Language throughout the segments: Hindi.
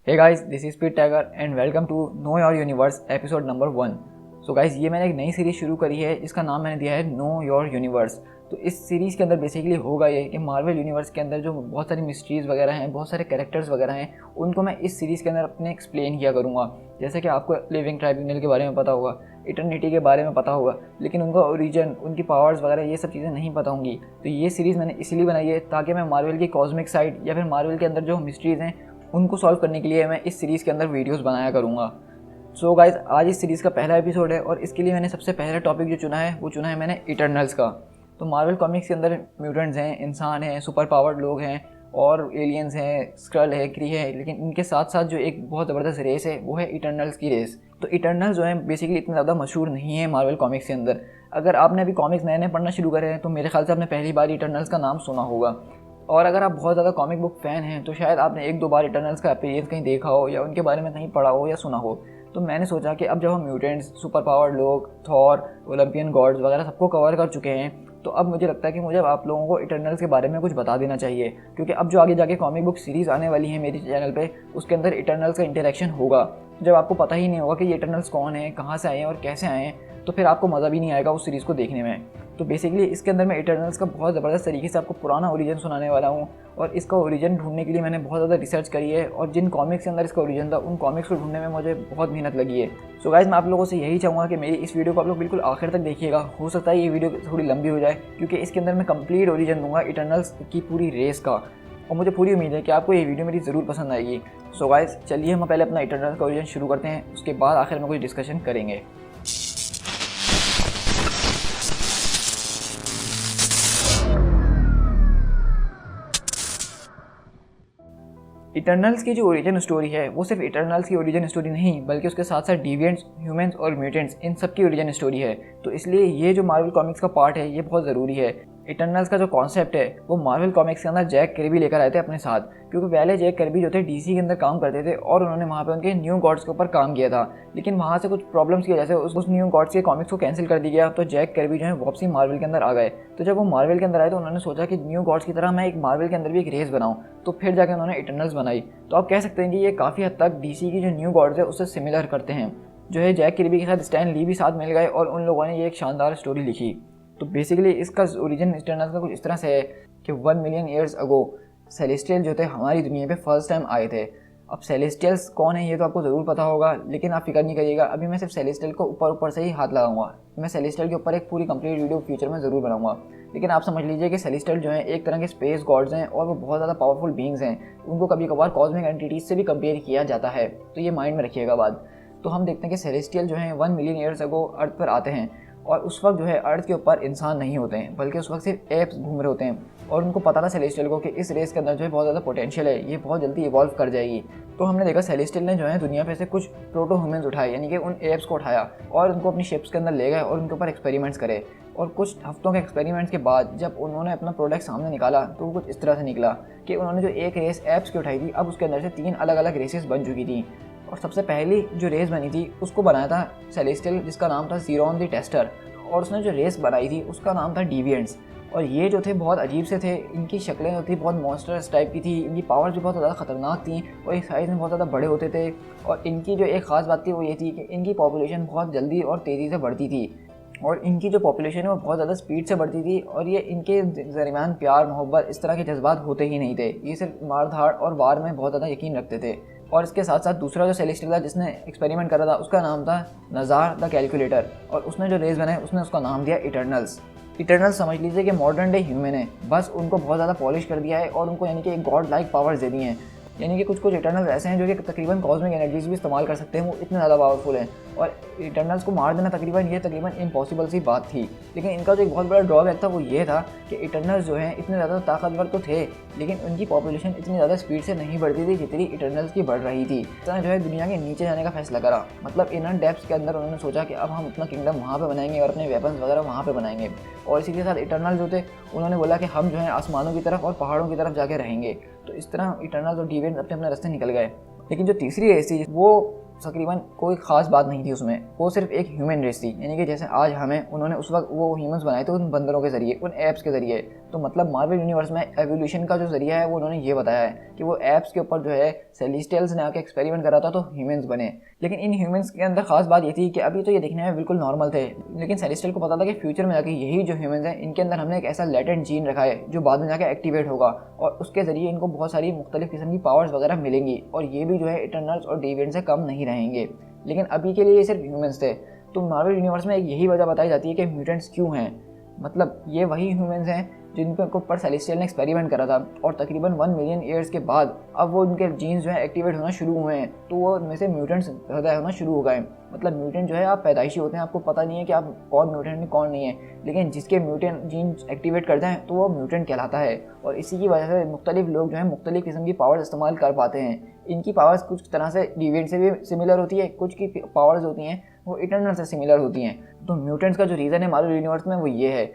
Hey guys, this is speed tiger and welcome to know your universe episode number 1। So guys, ये मैंने एक नई सीरीज़ शुरू करी है जिसका नाम मैंने दिया है नो योर यूनिवर्स। तो इस सीरीज़ के अंदर बेसिकली होगा ये कि मार्वल यूनिवर्स के अंदर जो बहुत सारी मिस्ट्रीज़ वगैरह हैं, बहुत सारे कैरेक्टर्स वगैरह हैं, उनको मैं इस सीरीज़ के अंदर अपने एक्सप्लेन किया करूँगा। जैसे कि आपको लिविंग ट्राइब्यूनल के बारे में पता होगा, इटर्निटी के बारे में पता होगा, लेकिन उनका ओरिजिन, उनकी पावर्स वगैरह ये सब चीज़ें नहीं पता होंगी। तो ये सीरीज़ मैंने इसलिए बनाई है ताकि मैं मार्वल की कॉस्मिक साइड या फिर मार्वल के अंदर जो मिस्ट्रीज़ हैं उनको सॉल्व करने के लिए मैं इस सीरीज़ के अंदर वीडियोस बनाया करूँगा। सो गाइस, आज इस सीरीज़ का पहला एपिसोड है और इसके लिए मैंने सबसे पहला टॉपिक जो चुना है वो चुना है मैंने इटर्नल्स का। तो मार्वल कॉमिक्स के अंदर म्यूटेंट्स हैं, इंसान हैं, सुपर पावर्ड लोग हैं और एलियंस हैं, स्क्रल है, क्री है, लेकिन इनके साथ साथ जो एक बहुत ज़बरदस्त रेस है वो है इटर्नल्स की रेस। तो इटर्नल्स जो है बेसिकली इतने ज़्यादा मशहूर नहीं है मार्वल कॉमिक्स के अंदर। अगर आपने अभी कॉमिक्स नए नए पढ़ना शुरू करे हैं तो मेरे ख्याल से आपने पहली बार इटर्नल्स का नाम सुना होगा। और अगर आप बहुत ज़्यादा कॉमिक बुक फ़ैन हैं तो शायद आपने एक दो बार इटर्नल्स का अपीयरेंस कहीं देखा हो या उनके बारे में कहीं पढ़ा हो या सुना हो। तो मैंने सोचा कि अब जब हम म्यूटेंट्स, सुपर पावर्ड लोग, थॉर, ओलंपियन गॉड्स वगैरह सबको कवर कर चुके हैं, तो अब मुझे लगता है कि मुझे आप लोगों को इटर्नल्स के बारे में कुछ बता देना चाहिए, क्योंकि अब जो आगे जाके कॉमिक बुक सीरीज़ आने वाली है मेरे चैनल पे, उसके अंदर इटर्नल्स का इंटरेक्शन होगा। जब आपको पता ही नहीं होगा कि ये इटर्नल्स कौन है, कहाँ से आए हैं और कैसे आए हैं, तो फिर आपको मज़ा भी नहीं आएगा उस सीरीज़ को देखने में। तो बेसिकली इसके अंदर मैं इटर्नल्स का बहुत ज़बरदस्त तरीके से आपको पुराना ओरिजिन सुनाने वाला हूँ और इसका ओरिजिन ढूंढने के लिए मैंने बहुत ज़्यादा रिसर्च करी है और जिन कॉमिक्स के अंदर इसका ओरिजिन था उन कॉमिक्स को ढूंढने में मुझे बहुत मेहनत लगी है। सो गाइस, मैं आप लोगों से यही चाहूँगा कि मेरी इस वीडियो को आप लोग बिल्कुल आखिर तक देखिएगा। हो सकता है ये वीडियो थोड़ी लंबी हो जाए क्योंकि इसके अंदर मैं कंप्लीट ओरिजिन दूंगा इटर्नल्स की पूरी रेस का, और मुझे पूरी उम्मीद है कि आपको ये वीडियो मेरी ज़रूर पसंद आएगी। सो गाइस, चलिए हम पहले अपना इटर्नल्स का ओरिजिन शुरू करते हैं, उसके बाद आखिर में कुछ डिस्कशन करेंगे। इटर्नल्स की जो ओरिजिन स्टोरी है वो सिर्फ इटर्नल्स की ओरिजिन स्टोरी नहीं बल्कि उसके साथ साथ डिविएंट्स, ह्यूमंस और म्यूटेंट्स, इन सब की ओरिजिन स्टोरी है। तो इसलिए ये जो मार्वल कॉमिक्स का पार्ट है ये बहुत ज़रूरी है। इटर्नल्स का जो कॉन्सेप्ट है वो मार्वल कॉमिक्स के अंदर जैक कर्बी लेकर आए थे अपने साथ, क्योंकि पहले जैक कर्बी जो थे डीसी के अंदर काम करते थे और उन्होंने वहाँ पे उनके न्यू गॉड्स के ऊपर काम किया था, लेकिन वहाँ से कुछ प्रॉब्लम्स की वजह से उस न्यू गॉड्स के कॉमिक्स को कैंसिल कर दिया गया। तो जैक कर्बी जो है वापसी मार्वल के अंदर आ गए। तो जब वो मार्वल के अंदर आए तो उन्होंने सोचा कि न्यू गॉड्स की तरह मैं एक मार्वल के अंदर भी एक रेस बनाऊँ, तो फिर जाकर उन्होंने इटर्नल्स बनाई। तो आप कह सकते हैं कि ये काफ़ी हद तक डीसी की जो न्यू गॉड्स है उससे सिमिलर करते हैं। जो है जैक कर्बी के साथ स्टैन ली भी साथ मिल गए और उन लोगों ने ये एक शानदार स्टोरी लिखी। तो बेसिकली इसका ओरिजिन इटर्नल्स का कुछ इस तरह से है कि 1 मिलियन ईयर्स अगो सेलेस्टियल जो थे हमारी दुनिया पे फर्स्ट टाइम आए थे। अब सेलेस्टियल्स कौन है ये तो आपको ज़रूर पता होगा, लेकिन आप फिक्र नहीं करिएगा, अभी मैं सिर्फ सेलेस्टियल को ऊपर से ही हाथ लगाऊंगा। मैं सेलेस्टियल के ऊपर एक पूरी कंप्लीट वीडियो फ्यूचर में ज़रूर बनाऊंगा। लेकिन आप समझ लीजिए कि सेलेस्टियल जो है एक तरह के स्पेस गॉड्स हैं और वो बहुत ज़्यादा पावरफुल बींग्स हैं। उनको कभी कभार कॉस्मिक एंटिटीज़ से भी कंपेयर किया जाता है, तो ये माइंड में रखिएगा बात। तो हम देखते हैं कि सेलेस्टियल जो हैं 1 मिलियन ईयर्स अगो अर्थ पर आते हैं और उस वक्त जो है अर्थ के ऊपर इंसान नहीं होते हैं, बल्कि उस वक्त सिर्फ एप्स घूम रहे होते हैं। और उनको पता था सेलेस्टियल को कि इस रेस के अंदर जो है बहुत ज़्यादा पोटेंशियल है, ये बहुत जल्दी इवॉल्व कर जाएगी। तो हमने देखा सेलेस्टियल ने जो है दुनिया पे से कुछ प्रोटो ह्यूमंस उठाए, यानी कि उन एप्स को उठाया और उनको अपनी शिप्स के अंदर ले गए और उनके ऊपर एक्सपेरिमेंट्स करे। और कुछ हफ्तों के एक्सपेरिमेंट्स के बाद जब उन्होंने अपना प्रोडक्ट सामने निकाला तो वो कुछ इस तरह से निकला कि उन्होंने जो एक रेस एप्स की उठाई थी, अब उसके अंदर से 3 अलग अलग रेसेस बन चुकी थी। और सबसे पहली जो रेस बनी थी उसको बनाया था सेलेस्टियल, जिसका नाम था ज़ीरोन द टेस्टर, और उसने जो रेस बनाई थी उसका नाम था डिविएंट्स। और ये जो थे बहुत अजीब से थे, इनकी शक्लें जो थी बहुत मॉन्स्टर्स टाइप की थी, इनकी पावर्स भी बहुत ज़्यादा ख़तरनाक थी और एक साइज़ में बहुत ज़्यादा बड़े होते थे। और इनकी जो एक ख़ास बात थी वो ये थी कि इनकी पॉपुलेशन बहुत जल्दी और तेज़ी से बढ़ती थी और इनकी जो पॉपुलेशन है वो बहुत ज़्यादा स्पीड से बढ़ती थी। और ये इनके दरमियान प्यार, मोहब्बत, इस तरह के जज्बात होते ही नहीं थे। ये सिर्फ मार धाड़ और वार में बहुत ज़्यादा यकीन रखते थे। और इसके साथ साथ दूसरा जो सेलेस्टियल था जिसने एक्सपेरिमेंट करा था उसका नाम था नज़ार द कैलकुलेटर, और उसने जो रेस बनाई उसने उसका नाम दिया इटर्नल्स। इटर्नल्स समझ लीजिए कि मॉडर्न डे ह्यूमन है, बस उनको बहुत ज़्यादा पॉलिश कर दिया है और उनको यानी कि एक गॉड लाइक पावर्स दे दी हैं। यानी कि कुछ इटर्नल्स ऐसे हैं जो कि तकरीबन कॉस्मिक एनर्जीज भी इस्तेमाल कर सकते हैं, वो इतने ज़्यादा पावरफुल हैं। और इटर्नल्स को मार देना तकरीबन इम्पॉसिबल सी बात थी। लेकिन इनका जो एक बहुत बड़ा ड्रॉबैक था वो ये था कि इटर्नल्स जो हैं इतने ज़्यादा ताकतवर तो थे, लेकिन उनकी पॉपुलेशन इतनी ज़्यादा स्पीड से नहीं बढ़ती थी जितनी इटर्नल्स की बढ़ रही थी। तो जो है दुनिया के नीचे जाने का फैसला करा, मतलब इनर डेप्थ्स के अंदर उन्होंने सोचा कि अब हम अपना किंगडम वहाँ पर बनाएंगे और अपने वेपन्स वगैरह वहाँ पर बनाएंगे। और इसी के साथ इटर्नल्स जो थे उन्होंने बोला कि हम जो है आसमानों की तरफ और पहाड़ों की तरफ जाके रहेंगे। तो इस तरह इटर्नल्स और डिविएंट्स अपने अपने रास्ते निकल गए। लेकिन जो तीसरी रेस थी वो तकरीबन कोई ख़ास बात नहीं थी उसमें, वो सिर्फ एक ह्यूमन रेस थी। यानी कि जैसे आज हमें, उन्होंने उस वक्त वो ह्यूमंस बनाए थे उन बंदरों के ज़रिए, उन एप्स के ज़रिए। तो मतलब मार्वल यूनिवर्स में एवोल्यूशन का जो जरिया है वो उन्होंने ये बताया है कि वो एप्स के ऊपर जो है सेलेस्टियल्स ने आके एक्सपेरिमेंट करा था तो ह्यूमंस बने। लेकिन इन ह्यूमंस के अंदर खास बात ये थी कि अभी तो ये दिखने में बिल्कुल नॉर्मल थे, लेकिन सेलेस्टियल को पता था कि फ्यूचर में जाके यही जो ह्यूमंस हैं इनके अंदर हमने एक ऐसा लेटेंट जीन रखा है जो बाद में जाके एक्टिवेट होगा और उसके जरिए इनको बहुत सारी मुख्तलिफ किस्म की पावर्स वगैरह मिलेंगी और ये भी जो है इटर्नल्स और डेविएंट्स से कम नहीं रहेंगे। लेकिन अभी के लिए ये सिर्फ ह्यूमंस थे। तो मार्वल यूनिवर्स में एक यही वजह बताई जाती है कि म्यूटेंट्स क्यों हैं, मतलब ये वही ह्यूमंस हैं जिनके ऊपर सेलेस्टियल ने एक्सपेरिमेंट करा था और तकरीबन 1 मिलियन ईयर्स के बाद अब वो उनके जीन्स जो है एक्टिवेट होना शुरू हुए हैं, तो वो उनमें से म्यूटेंट्स पैदा होना शुरू हो गए। मतलब म्यूटेंट जो है आप पैदाइशी होते हैं, आपको पता नहीं है कि आप कौन म्यूटेंट है कौन नहीं है, लेकिन जिसके म्यूटेंट जीन्स एक्टिवेट करते हैं तो वो म्यूटेंट कहलाता है। और इसी की वजह से मुख्तलिफ लोग जो है मुख्तलिफ किस्म की पावर्स इस्तेमाल कर पाते हैं। इनकी पावर्स कुछ तरह से डिविएंट से भी सिमिलर होती है, कुछ की पावर्स होती हैं वो इटर्नल से सिमिलर होती हैं। तो म्यूटेंट्स का जो रीज़न है मार्वल यूनिवर्स में वो ये है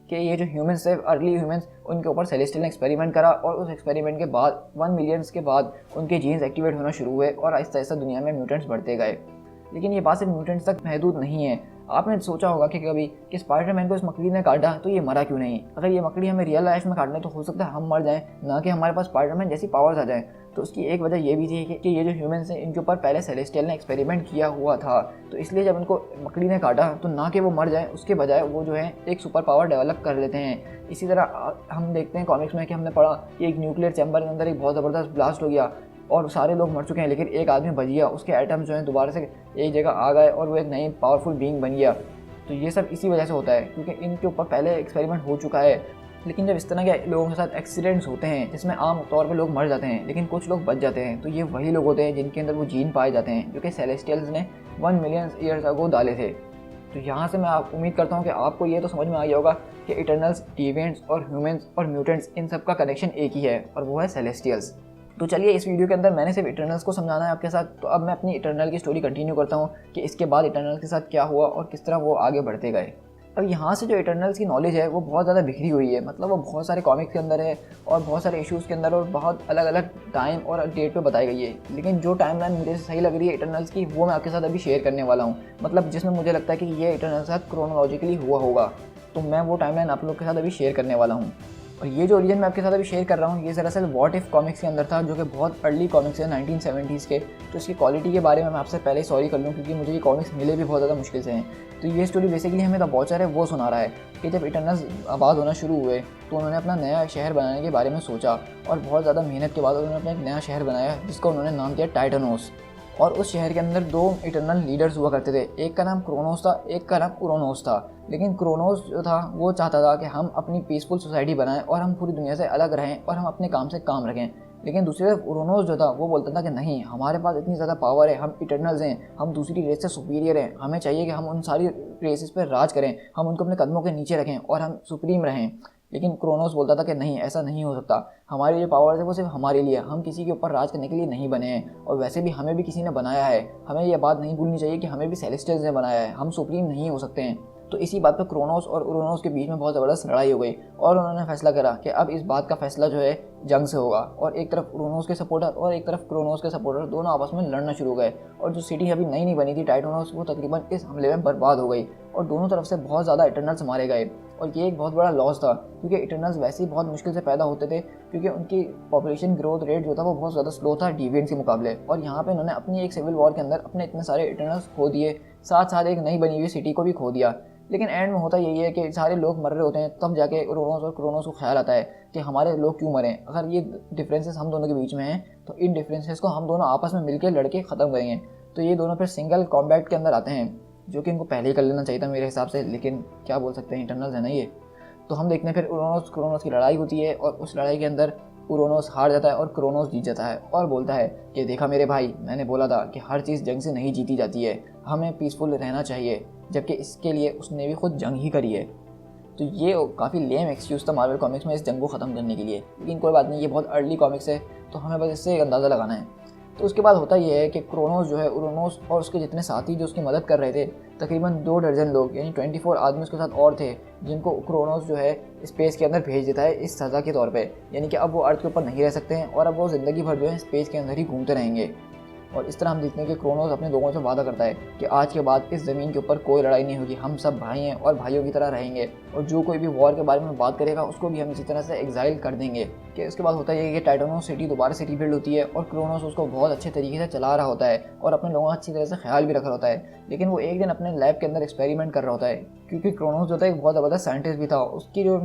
कि ये जो ह्यूमंस थे, अर्ली ह्यूमंस, उनके ऊपर सेलेस्टियल ने एक्सपेरिमेंट करा और उस एक्सपेरिमेंट के बाद 1 मिलियंस के बाद उनके जीन्स एक्टिवेट होना शुरू हुए और आहिस्ता आहिस्ता दुनिया में म्यूटेंट्स बढ़ते गए। लेकिन ये बात सिर्फ म्यूटेंट्स तक महदूद नहीं है। आपने सोचा होगा कि कभी कि स्पाइडरमैन को इस मकड़ी ने काटा तो ये मरा क्यों नहीं? अगर ये मकड़ी हमें रियल लाइफ में काटने तो हो सकता है हम मर जाएं, ना कि हमारे पास स्पाइडरमैन जैसी पावर्स आ जाएं। तो उसकी एक वजह ये भी थी कि ये जो ह्यूमंस हैं इनके ऊपर पहले सेलेस्टियल ने एक्सपेरिमेंट किया हुआ था, तो इसलिए जब इनको मकड़ी ने काटा तो ना कि वो मर जाए, उसके बजाय वो जो है एक सुपर पावर डेवलप कर लेते हैं। इसी तरह हम देखते हैं कॉमिक्स में कि हमने पढ़ा कि एक न्यूक्लियर चैम्बर के अंदर एक बहुत ज़बरदस्त ब्लास्ट हो गया और सारे लोग मर चुके हैं, लेकिन एक आदमी बच गया, उसके एटम्स जो हैं दोबारा से एक जगह आ गए और वो एक नई पावरफुल बीइंग बन गया। तो ये सब इसी वजह से होता है क्योंकि इनके ऊपर पहले एक्सपेरिमेंट हो चुका है। लेकिन जब इस तरह के लोगों के साथ एक्सीडेंट्स होते हैं जिसमें आम तौर पे लोग मर जाते हैं लेकिन कुछ लोग बच जाते हैं, तो ये वही लोग होते हैं जिनके अंदर वो जीन पाए जाते हैं जो कि सेलेस्टियल्स ने 1 मिलियन ईयर्स अगो डाले थे। तो यहाँ से मैं उम्मीद करता हूँ कि आपको ये तो समझ में आ गया होगा कि इटर्नल्स, डिविएंट्स और ह्यूमंस और म्यूटेंट्स इन सब का कनेक्शन एक ही है और वो है सेलेस्टियल्स। तो चलिए इस वीडियो के अंदर मैंने सिर्फ इटर्नल्स को समझाना है आपके साथ, तो अब मैं अपनी इटर्नल की स्टोरी कंटिन्यू करता हूँ कि इसके बाद इटर्नल्स के साथ क्या हुआ और किस तरह वो आगे बढ़ते गए। अब यहाँ से जो इटर्नल्स की नॉलेज है वो बहुत ज़्यादा बिखरी हुई है, मतलब वो बहुत सारे कॉमिक्स के अंदर है और बहुत सारे इश्यूज़ के अंदर और बहुत अलग अलग टाइम और डेट पे बताई गई है। लेकिन जो टाइमलाइन मुझे सही लग रही है इटर्नल्स की वो मैं आपके साथ अभी शेयर करने वाला हूँ, मतलब जिसमें मुझे लगता है कि ये इटर्नल्स के साथ क्रोनोलॉजिकली हुआ होगा, तो मैं वो टाइमलाइन आप लोग के साथ अभी शेयर करने वाला हूँ। और ये जो ओरिजिन मैं आपके साथ अभी शेयर कर रहा हूँ ये दरअसल व्हाट इफ कॉमिक्स के अंदर था, जो कि बहुत अर्ली कॉमिक्स है 1970s के। तो इसकी क्वालिटी के बारे में मैं आपसे पहले सॉरी कर लूँ क्योंकि मुझे ये कॉमिक्स मिले भी बहुत ज़्यादा मुश्किल से हैं। तो ये स्टोरी बेसिकली हमें द वॉचर है वो सुना रहा है कि जब इटर्नल्स आबाद होना शुरू हुए तो उन्होंने अपना नया शहर बनाने के बारे में सोचा और बहुत ज़्यादा मेहनत के बाद उन्होंने अपना एक नया शहर बनाया जिसका उन्होंने नाम दिया टाइटनोस। और उस शहर के अंदर 2 इटर्नल लीडर्स हुआ करते थे, एक का नाम क्रोनोस था, एक का नाम उरोनोस था। लेकिन क्रोनोस जो था वो चाहता था कि हम अपनी पीसफुल सोसाइटी बनाएं और हम पूरी दुनिया से अलग रहें और हम अपने काम से काम रखें। लेकिन दूसरी तरफ उरोनोस जो था वो बोलता था कि नहीं, हमारे पास इतनी ज़्यादा पावर है, हम इटर्नल्स हैं, हम दूसरी रेस से सुपीरियर हैं, हमें चाहिए कि हम उन सारी रेसेस पर राज करें, हम उनको अपने कदमों के नीचे रखें और हम सुप्रीम रहें। लेकिन क्रोनोस बोलता था कि नहीं, ऐसा नहीं हो सकता, हमारी जो पावर्स है वो सिर्फ हमारे लिए, हम किसी के ऊपर राज करने के लिए नहीं बने हैं और वैसे भी हमें भी किसी ने बनाया है, हमें यह बात नहीं भूलनी चाहिए कि हमें भी सेलेस्टियल्स ने बनाया है, हम सुप्रीम नहीं हो सकते हैं। तो इसी बात पर क्रोनोस और उरोनोस के बीच में बहुत ज़बरदस्त लड़ाई हो गई और उन्होंने फैसला करा कि अब इस बात का फैसला जो है जंग से होगा। और एक तरफ उरोनोस के सपोर्टर और एक तरफ क्रोनोस के सपोर्टर दोनों आपस में लड़ना शुरू हो गए और जो सिटी अभी नई नई बनी थी टाइटनोस वो तकरीबन इस हमले में बर्बाद हो गई और दोनों तरफ से बहुत ज़्यादा इटर्नल्स मारे गए। और ये एक बहुत बड़ा लॉस था क्योंकि इटर्नल्स वैसे ही बहुत मुश्किल से पैदा होते थे क्योंकि उनकी पॉपुलेशन ग्रोथ रेट जो था वो बहुत ज़्यादा स्लो था डिविएंट्स के मुकाबले। और यहाँ पे उन्होंने अपनी एक सिविल वॉर के अंदर अपने इतने सारे इटर्नल्स खो दिए, साथ साथ एक नई बनी हुई सिटी को भी खो दिया। लेकिन एंड में होता यही है कि सारे लोग मर रहे होते हैं, तब जाके उरोनोस और क्रोनोस को ख्याल आता है कि हमारे लोग क्यों मरें, अगर ये डिफरेंसेस हम दोनों के बीच में हैं तो इन डिफरेंसेस को हम दोनों आपस में मिलकर लड़के ख़त्म करेंगे। तो ये दोनों फिर सिंगल कॉम्बैट के अंदर आते हैं, जो कि इनको पहले ही कर लेना चाहिए था मेरे हिसाब से, लेकिन क्या बोल सकते हैं, इंटरनल्स है ना ये। तो हम देखते हैं फिर उरोनोस क्रोनोस की लड़ाई होती है और उस लड़ाई के अंदर उरोनोस हार जाता है और क्रोनोस जीत जाता है और बोलता है कि देखा मेरे भाई, मैंने बोला था कि हर चीज़ जंग से नहीं जीती जाती है, हमें पीसफुल रहना चाहिए, जबकि इसके लिए उसने भी खुद जंग ही करी है। तो ये काफ़ी लेम एक्सक्यूज़ था मार्वल कॉमिक्स में इस जंग को ख़त्म करने के लिए, लेकिन कोई बात नहीं, ये बहुत अर्ली कॉमिक्स है तो हमें बस इससे एक अंदाज़ा लगाना है। तो उसके बाद होता यह है कि क्रोनोस जो है उरोनोस और उसके जितने साथी जो उसकी मदद कर रहे थे, तकरीबन 2 दर्जन लोग यानी 24 आदमी उसके साथ और थे, जिनको क्रोनोस जो है स्पेस के अंदर भेज देता है इस सज़ा के तौर पे, यानी कि अब वो अर्थ के ऊपर नहीं रह सकते हैं और अब वो ज़िंदगी भर जो है स्पेस के अंदर ही घूमते रहेंगे। और इस तरह हम देखते हैं कि क्रोनोस अपने लोगों से वादा करता है कि आज के बाद इस ज़मीन के ऊपर कोई लड़ाई नहीं होगी, हम सब भाई हैं और भाइयों की तरह रहेंगे, और जो कोई भी वॉर के बारे में बात करेगा उसको भी हम इसी तरह से एग्जाइल कर देंगे। कि उसके बाद होता है कि टाइटेनोस सिटी दोबारा से रीबिल्ड होती है और क्रोनोस उसको बहुत अच्छे तरीके से चला रहा होता है और अपने लोगों का अच्छी तरह से ख्याल भी रख रहा होता है। लेकिन वो एक दिन अपने लैब के अंदर एक्सपेरिमेंट कर रहा होता है, क्योंकि क्रोनोस जो था एक बहुत ज़बरदस्त साइंटिस्ट भी था। उसकी जो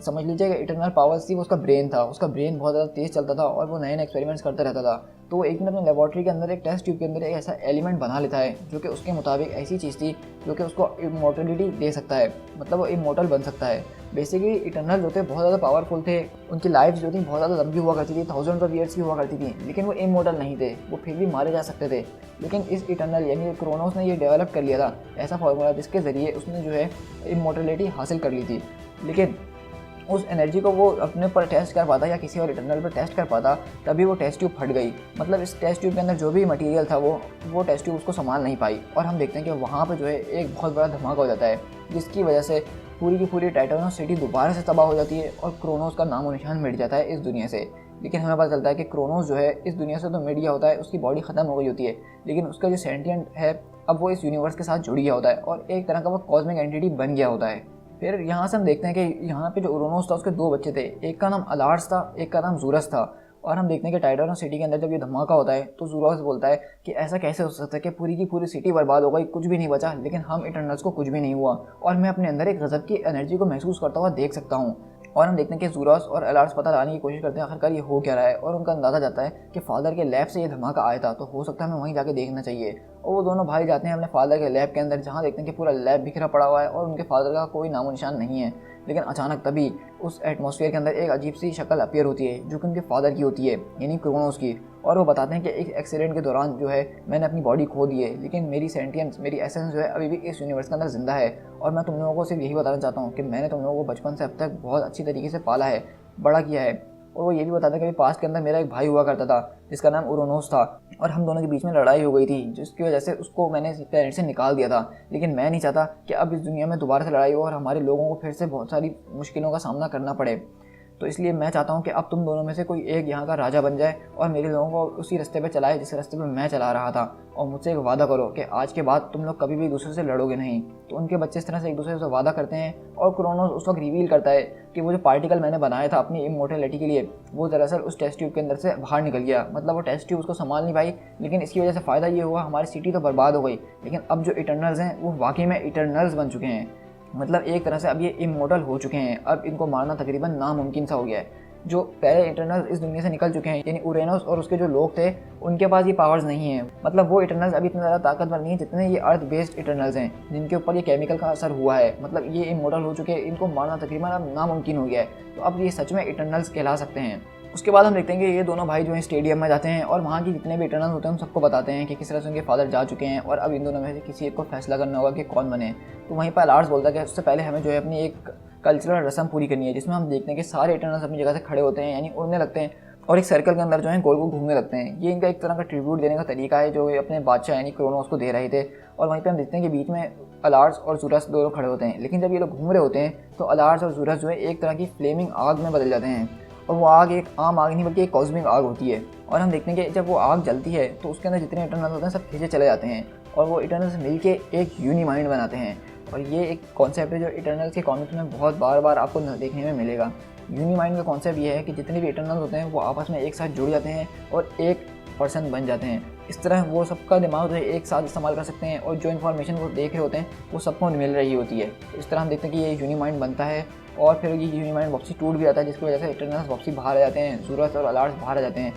समझ लीजिए इटरनल पावर्स थी वो उसका ब्रेन था, उसका ब्रेन बहुत ज़्यादा तेज़ चलता था और वो नए नए एक्सपेरिमेंट्स करता रहता था। तो वो एक दिन अपने लेबॉर्ट्री के अंदर एक टेस्ट ट्यूब के अंदर एक ऐसा एलिमेंट बना लेता है जो कि उसके मुताबिक ऐसी चीज़ थी जो कि उसको इमोर्टलिटी दे सकता है, मतलब वो इमोर्टल बन सकता है। बेसिकली इटरनल जो थे बहुत ज़्यादा पावरफुल थे, उनकी लाइफ जो थी बहुत ज़्यादा लंबी हुआ करती थी, थाउजेंड ऑफ ईयर्स की हुआ करती थी, लेकिन वो इमोर्टल नहीं थे, वो फिर भी मारे जा सकते थे। लेकिन इस इटरनल यानी क्रोनोस ने ये डेवलप कर लिया था ऐसा फार्मूला जिसके ज़रिए उसने जो है इमोर्टलिटी हासिल कर ली थी। लेकिन उस एनर्जी को वो अपने पर टेस्ट कर पाता या किसी और इटरनल पर टेस्ट कर पाता, तभी वो टेस्ट ट्यूब फट गई। मतलब इस टेस्ट ट्यूब के अंदर जो भी मटेरियल था वो टेस्ट ट्यूब उसको संभाल नहीं पाई, और हम देखते हैं कि वहाँ पर जो है एक बहुत बड़ा धमाका हो जाता है, जिसकी वजह से पूरी की पूरी टाइटेनोस सिटी दोबारा से तबाह हो जाती है और क्रोनोस का नामो निशान मिट जाता है इस दुनिया से। लेकिन हमें पता चलता है कि क्रोनोस जो है इस दुनिया से तो मिट गया होता है, उसकी बॉडी ख़त्म हो गई होती है, लेकिन उसका जो सेंटिएंट है अब वो इस यूनिवर्स के साथ जुड़ गया होता है और एक तरह का वो कॉस्मिक एंटिटी बन गया होता है। फिर यहाँ से हम देखते हैं कि यहाँ पे जो उरोनोस था उसके दो बच्चे थे, एक का नाम अलार्स था, एक का नाम ज़ूरस था। और हम देखते हैं कि टाइटेनोस सिटी के अंदर जब ये धमाका होता है तो ज़ूरस बोलता है कि ऐसा कैसे हो सकता है कि पूरी की पूरी सिटी बर्बाद हो गई, कुछ भी नहीं बचा, लेकिन हम इटरनल्स को कुछ भी नहीं हुआ और मैं अपने अंदर एक गज़ब की एनर्जी को महसूस करता हुआ देख सकता हूँ। और हम देखते हैं कि ज़ूरस और अलार्स पता लगाने की कोशिश करते हैं आखिरकार ये हो क्या रहा है, और उनका अंदाज़ा जाता है कि फादर के लैब से ये धमाका आया था, तो हो सकता है हमें वहीं जाके देखना चाहिए। और वो दोनों भाई जाते हैं अपने फादर के लैब के अंदर, जहाँ देखते हैं कि पूरा लैब बिखरा पड़ा हुआ है और उनके फादर का कोई नामो निशान नहीं है। लेकिन अचानक तभी उस एटमॉस्फेयर के अंदर एक अजीब सी शक्ल अपीयर होती है जो कि उनके फादर की होती है, यानी क्रोनोस की। और वो बताते हैं कि एक एक्सीडेंट के दौरान जो है मैंने अपनी बॉडी खो दी है, लेकिन मेरी सेंटियंस, मेरी एसेंस जो है अभी भी इस यूनिवर्स के अंदर जिंदा है। और मैं तुम लोगों को सिर्फ यही बताना चाहता हूँ कि मैंने तुम लोगों को बचपन से अब तक बहुत अच्छी तरीके से पाला है, बड़ा किया है। और वो ये भी बताता है कि पास्ट के अंदर मेरा एक भाई हुआ करता था जिसका नाम उरोनोस था, और हम दोनों के बीच में लड़ाई हो गई थी जिसकी वजह से उसको मैंने प्लेनेट से निकाल दिया था। लेकिन मैं नहीं चाहता कि अब इस दुनिया में दोबारा से लड़ाई हो और हमारे लोगों को फिर से बहुत सारी मुश्किलों का सामना करना पड़े। तो इसलिए मैं चाहता हूँ कि अब तुम दोनों में से कोई एक यहाँ का राजा बन जाए और मेरे लोगों को उसी रास्ते पे चलाए जिस रास्ते पे मैं चला रहा था, और मुझसे एक वादा करो कि आज के बाद तुम लोग कभी भी एक दूसरे से लड़ोगे नहीं। तो उनके बच्चे इस तरह से एक दूसरे से वादा करते हैं, और क्रोनोस उस वक्त रिवील करता है कि वो जो पार्टिकल मैंने बनाया था अपनी इमोर्टलिटी के लिए, वो दरअसल उस टेस्ट ट्यूब के अंदर से बाहर निकल गया। मतलब वो टेस्ट ट्यूब उसको संभाल नहीं पाई, लेकिन इसकी वजह से फ़ायदा ये हुआ हमारी सिटी तो बर्बाद हो गई, लेकिन अब जो इटर्नल्स हैं वो वाकई में इटर्नल्स बन चुके हैं। मतलब एक तरह से अब ये इमोर्टल हो चुके हैं, अब इनको मारना तकरीबन नामुमकिन सा हो गया है। जो पहले इटर्नल्स इस दुनिया से निकल चुके हैं, यानी उरेनोस और उसके जो लोग थे, उनके पास ये पावर्स नहीं है। मतलब वो इटर्नल्स अभी इतने ज़्यादा ताकतवर नहीं है जितने ये अर्थ बेस्ड इटर्नल्स हैं जिनके ऊपर ये केमिकल का असर हुआ है। मतलब ये इमोर्टल हो चुके हैं, इनको मारना तकरीबन अब नामुमकिन हो गया है। तो अब ये सच में इटर्नल्स कहला सकते हैं। उसके बाद हम देखते हैं कि ये दोनों भाई जो हैं स्टेडियम में जाते हैं और वहाँ की जितने भी इटर्नल्स होते हैं उन सबको बताते हैं कि किस तरह से उनके फादर जा चुके हैं और अब इन दोनों में से किसी एक को फैसला करना होगा कि कौन बने। तो वहीं पर लार्स बोलता है कि उससे पहले हमें जो है अपनी एक कल्चरल रस्म पूरी करनी है, जिसमें हम देखते हैं कि सारे इटर्नल्स अपनी जगह से खड़े होते हैं, यानी उड़ने लगते हैं और एक सर्कल के अंदर जो है गोल गोल घूमने लगते हैं। ये इनका एक तरह का ट्रिब्यूट देने का तरीका है जो ये अपने बादशाह यानी क्रोनोस को दे रहे थे। और वहीं पे हम देखते हैं कि बीच में अलार्स और ज़ूरस दोनों खड़े होते हैं, लेकिन जब ये लोग घूम रहे होते हैं तो अलार्स और ज़ूरस जो है एक तरह की फ्लेमिंग आग में बदल जाते हैं, और वो आग एक आम आग नहीं बल्कि एक कॉस्मिक आग होती है। और हम देखते हैं कि जब वो आग जलती है तो उसके अंदर जितने इटर्नल्स होते हैं सब खींचे चले जाते हैं और वो इटर्नल्स मिलके एक यूनिमाइंड बनाते हैं। और ये एक कॉन्सेप्ट है जो इटर्नल्स के कॉमिक्स में बहुत बार बार आपको देखने में मिलेगा। यूनिमाइंड का कॉन्सेप्ट ये है कि जितने भी इटर्नल्स होते हैं वो आपस में एक साथ जुड़ जाते हैं और एक पर्सन बन जाते हैं। इस तरह वो सबका दिमाग जो है एक साथ इस्तेमाल कर सकते हैं और जो इन्फॉर्मेशन वो देख रहे होते हैं वो सबको मिल रही होती है। तो इस तरह हम देखते हैं कि ये यूनिमाइंड बनता है और फिर ये यूनिमाइंड वापसी टूट भी जाता है, जिसकी वजह से इटर्नल्स वापसी बाहर आ जाते हैं, ज़ूरस और अलार्स बाहर आ जाते हैं।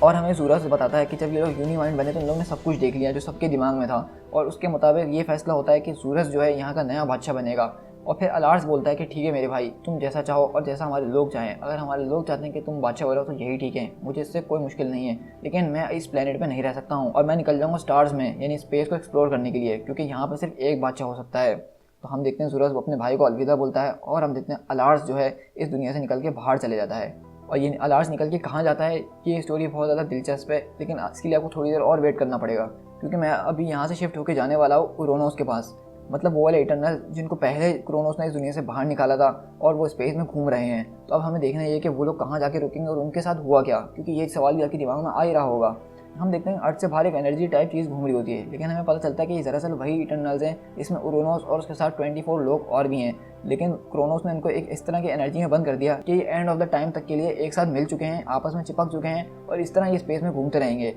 और हमें ज़ूरस बताता है कि जब ये लोग यूनिमाइंड बने तो इन लोगों ने सब कुछ देख लिया जो सबके दिमाग में था, और उसके मुताबिक ये फैसला होता है कि ज़ूरस जो है यहाँ का नया बादशाह बनेगा। और फिर अलार्स बोलता है कि ठीक है मेरे भाई, तुम जैसा चाहो और जैसा हमारे लोग चाहें, अगर हमारे लोग चाहते हैं कि तुम बादशाह बनो तो यही ठीक है, मुझे इससे कोई मुश्किल नहीं है, लेकिन मैं इस प्लेनेट पे नहीं रह सकता हूँ और मैं निकल जाऊँगा स्टार्स में यानी स्पेस को एक्सप्लोर करने के लिए, क्योंकि यहाँ पर सिर्फ एक बादशाह हो सकता है। तो हम देखते हैं ज़ूरस अपने भाई को अलविदा बोलता है और हम देखते हैं अलार्स जो है इस दुनिया से निकल के बाहर चले जाता है। और ये अलार्स निकल के कहाँ जाता है ये स्टोरी बहुत ज़्यादा दिलचस्प है, लेकिन इसके लिए आपको थोड़ी देर और वेट करना पड़ेगा, क्योंकि मैं अभी यहाँ से शिफ्ट होकर जाने वाला हूँ उरोनोस के पास। मतलब वो वाले इटर्नल जिनको पहले क्रोनोस ने इस दुनिया से बाहर निकाला था और वो स्पेस में घूम रहे हैं। तो अब हमें देखना ये कि वो लोग कहाँ जाके रुकेंगे और उनके साथ हुआ क्या, क्योंकि ये सवाल भी आपके दिमाग में आ ही रहा होगा। हम देखते हैं अर्थ से बाहर एक एनर्जी टाइप चीज़ घूम रही होती है, लेकिन हमें पता चलता है कि दरअसल वही इटर्नल्स हैं। इसमें उरोनोस और उसके साथ 24 लोग और भी हैं, लेकिन क्रोनोस ने इनको एक इस तरह की एनर्जी में बंद कर दिया कि एंड ऑफ द टाइम तक के लिए एक साथ मिल चुके हैं, आपस में चिपक चुके हैं और इस तरह ये स्पेस में घूमते रहेंगे।